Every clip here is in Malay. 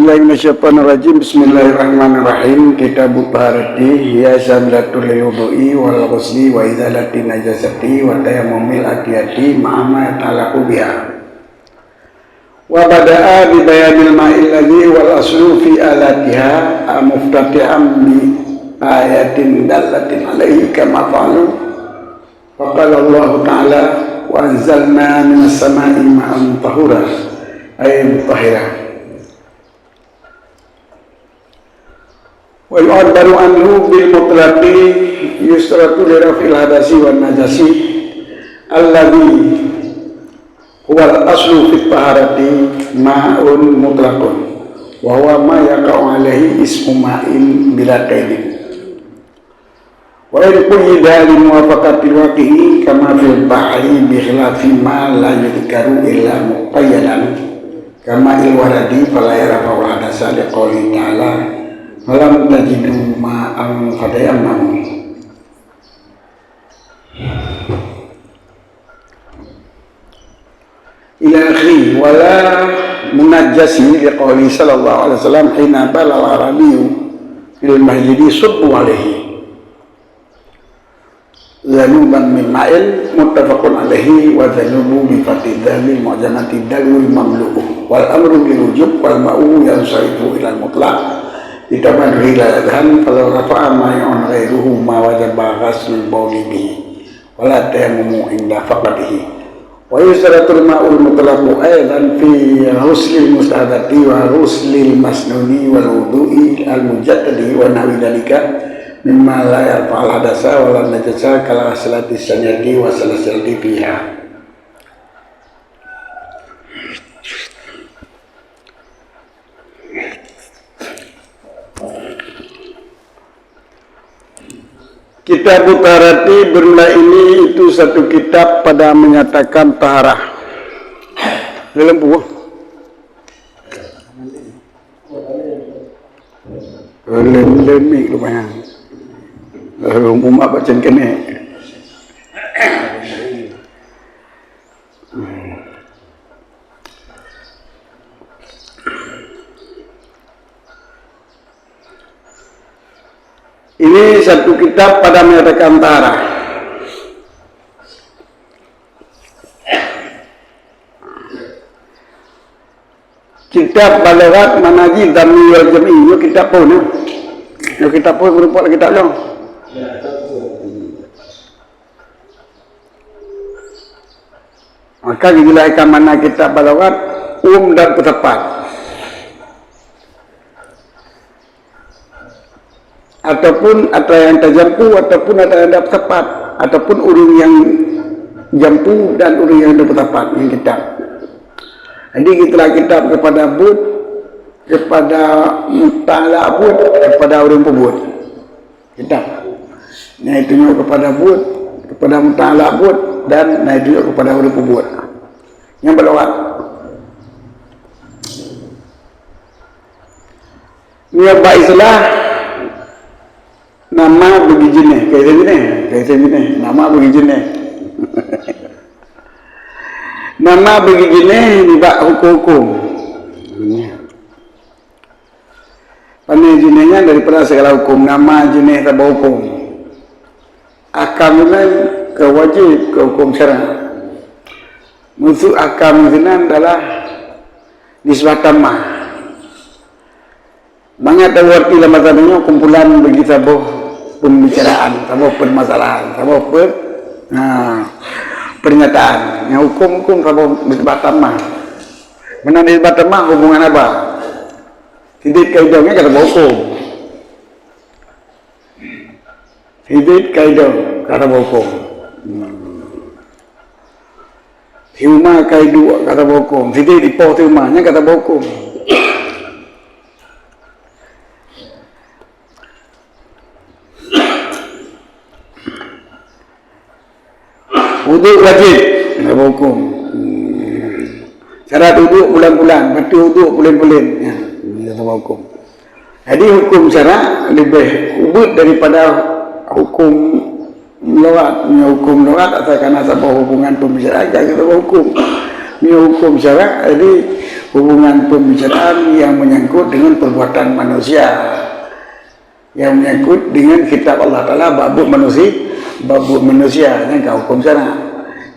A'udzubillahiminasyaitonirrajim. Bismillahirrahmanirrahim. Kitabut taharati hiya syamlatul lil wudu'i wal ghusli wa izalati najasati wa tayammumil aqiyati ma'ama ta'alaqu biha. Wa bada'a bi bayanil ma'il ladzi wal aslu fi alatiha muftatihan bi ayatin dallatin alaihi kama qalu. Wa qala Allah ta'ala wa anzalna minas sama'i ma'an tahura ay mutahhira. Wa yu'addaru anhu bil mutlaqi yusratu li raf'il hadasi wan najasi alladhi huwa al-aslu fit taharati ma'un mutlaqun wa huwa ma yaqa'u alaihi ismu ma'in bila qaidin wa in quyida li muwafaqatil waqi'i kama fil bahri bi khilafi ma la yudhkaru illa muqayyadan kama il waradi fala yarfa'u hadasa li qouli ta'ala malam tajidu ma'am fatayammam. Ila akhiri wala munajjasi liqawli sallallahu alaihi wasallam hina balal arabiyu fil masjidi subbu alaihi zanuban min ma'il muttafaqun alaihi wa zanubu bi fatih dhalil mu'jamati dalil mamlu'u wal amru bil wujub wal ma'u yansarifu ila mutlaq ditambah hiladan kalau rafa'a ma'un ghairuhu ma wajaba ghaslul bawli bihi wala tayammumu inda faqadihi wa yusratul ma'ul mutlaqu aidan fi ghuslil mustahadati wa ghuslil masnuni wal wudu'i al mujaddadi wa nahwi dalika mimma la yarfa'al hadasa wala najasa kala salati sanadi wa salati fiha. Kitab taharati bermula ini itu satu kitab pada menyatakan taharah. Dalam buah. Lemi lumayan. Umat baca kene. Ini satu kitab pada menyatakan taharah. Kitab balaghat manajid dami wal jami. Yo kitab pun ya. Yo kitab pun berupa kitab yo. Maka dibilaikan mana kitab balaghat dan tepat. Ataupun ada yang terjampu, ataupun ada yang dapat tepat, ataupun urung yang jampu dan urung yang dapat tepat yang kitab. Jadi itulah kitab kepada bud, kepada mutala bud, kepada urung pebud. Kitab. Nah itu juga kepada bud, kepada mutala bud, dan nah itu juga kepada urung pebud. Yang berlawat. Ini baiklah. Nama bagi jenis, kayak jenis, nama bagi jenis. Nama bagi jenis dibak hukum-hukum. Pandai jenisnya daripada segala hukum, nama jenis tak berhukum. Akam ini kewajib ke hukum syarah. Musuh akam ini adalah nisbah tamah. Banyak terwakil dalam mazhabnya kumpulan bagi tabuh pembicaraan, tabuh permasalahan, tabuh pernyataan. Yang hukum tabuh nisbah tamah. Mana nisbah tamah hubungan apa? Hidup kaidahnya kata hukum. Hidup kaidah kata hukum. Huma kaidu kata hukum. Hidup di poh humanya kata hukum. Wuduk wajib, tak berhukum. Syarat wuduk bulan-bulan, batu wuduk bulan-bulan, ya, tak berhukum. Jadi hukum syarat lebih ubud daripada hukum lawat. Hukum lawat asalkan asal hubungan pembicaraan, kita berhukum. Ini hukum syarat, jadi hubungan pembicaraan yang menyangkut dengan perbuatan manusia, yang menyangkut dengan kitab Allah Ta'ala babut manusia yang kau hukum sana,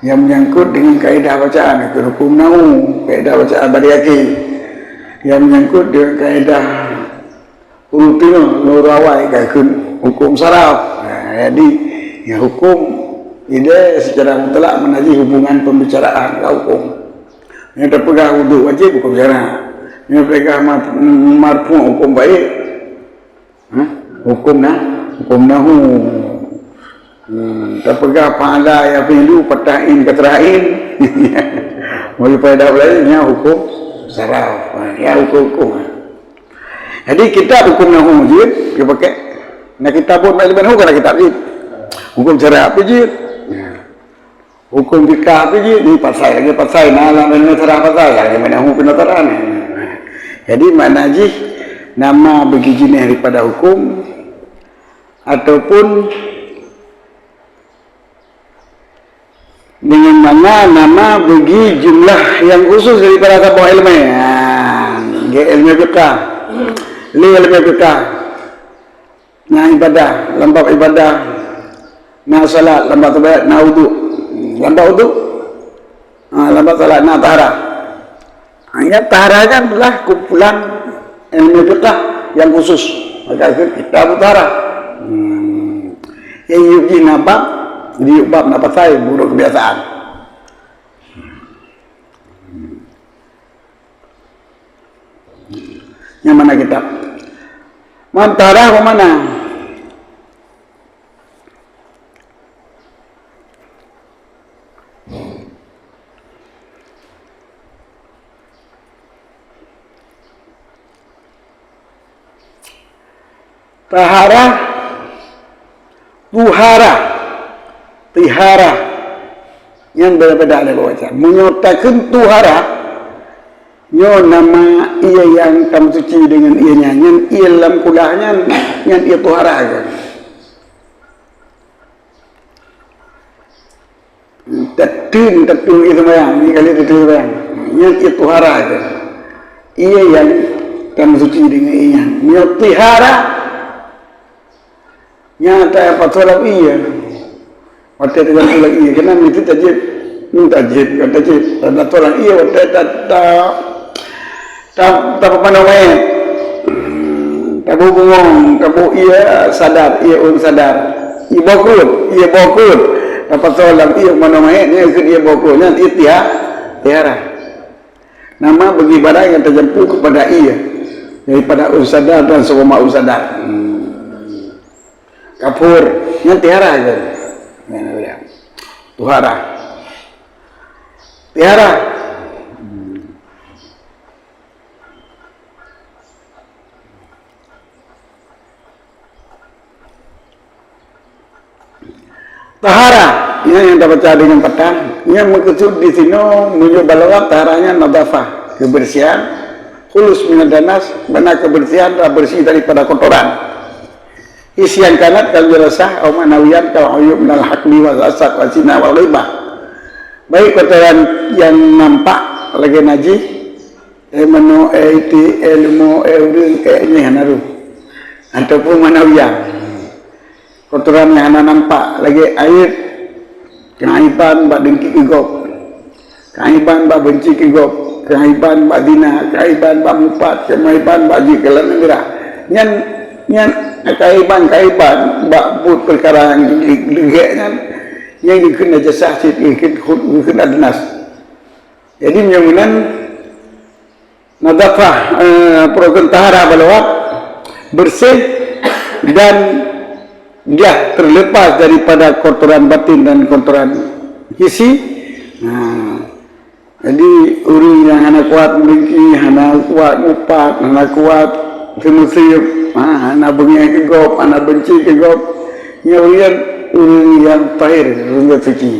yang menyangkut dengan kaedah bacaan hukum nahu, kaedah bacaan bariaki, yang menyangkut dengan kaedah urutino nurawai hukum saraf. Jadi ya hukum ini secara mutlak menaji hubungan pembicaraan hukum. Yang terpegang wudhu wajib hukum syara. Yang terpegang marfu hukum baik. Hukum nahu. Terpegang fa'ala ya fi'lu pata'in katra'in. Mulai pada belanya hukum saraf. Ya hukum. Jadi kita hukum nahu wajib dia pakai. Nah kita pun macam mana hukum kita wajib. Hukum syara apa je? Hukum fikah apa je? Ni pasal lagi pasal nalar dan netara pasal lagi mana hukum netara ni. Jadi makna je nama bagi jenis daripada hukum ataupun dengan mana nama bagi jumlah yang khusus daripada sebuah ilmu. Ilmu fikah, ilmu fikah, nah ibadah, lambab ibadah, nah salat, lambab tabayat, nah wudu. Lambat wudu, lambat salat, nak tahara. Hanya tahara kan adalah kumpulan ilmu fiqh yang khusus. Maka kita tahara. Yang yuji nabab, jadi bab nak pasal buruk kebiasaan. Yang mana kita? Tahara ke mana? Tahara, tuhara, tihara yang berbeda oleh baca. Menyatakan tuhara, yo nama ia yang kamu suci dengan ianya, yang ia dalam kulahnya, yang ia tuhara kan. Tatun itu bayang, ini kali itu bayang, yang ia tuhara kan. Ia yang kamu suci dengan ianya, menyatihara. Nyata apa tolak iya, waktu itu kan tolak iya, kenapa itu tajib, kata tajib, dan tolak iya, waktu tak apa namanya, tak bungong, tak iya sadar, iya sadar, iya bokul, dapat tolak iya mana namanya, ni ikut iya bokul, nanti tiara, nama bagi barang yang terjempuh kepada iya, daripada sadar dan semua sadar. Kapur, yang tiara je. Tuhara. Tiara. Tahara, yang dapat baca dengan petang, yang mengecut di sini menuju balawat taharanya nadafah, kebersihan, khulus minadanas, benar kebersihan dan bersih daripada kotoran. Isian kanat kalau dirasah atau manawiyat kalau ayub minal hakmi wa zasad wa zina wa ghibah. Baik kotoran yang nampak lagi najis, mano iti ilmu euring ini hanaru ataupun manawiyat. Kotoran yang nampak lagi air kaiban bak dengki kigop, kaiban bak benci kigop, kaiban bak dina, kaiban bak mupat, kaiban bak jikalan negara. Yang kaiban bak but perkara yang legaknya yang dikena jasah dikena dinas. Jadi menyambungkan nadafah program tahara balawat bersih dan dia terlepas daripada kotoran batin dan kotoran hisi. Jadi orang yang hana kuat memiliki, hana kuat mupat, hana kuat kemusib, hana bengi kegop, hana benci kegop, orang yang tahir, orang yang suci.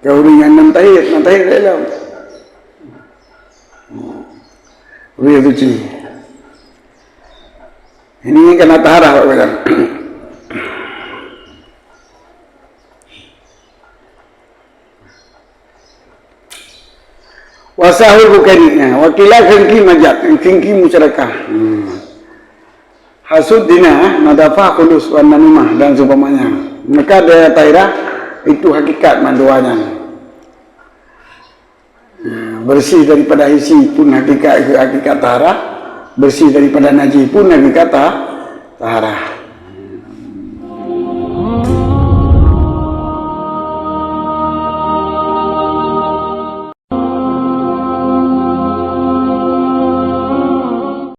Orang yang nan tahir dalam orang yang suci. Ini kena tahara kan. Fasahul bukannya wakilah kengki majak kengki musyarakah hasud dina nadafah khulus wan namimah dan seumpamanya. Maka daya tairah itu hakikat manduanya. Bersih daripada hisi pun hakikat tahara, bersih daripada najis pun hakikat tahara.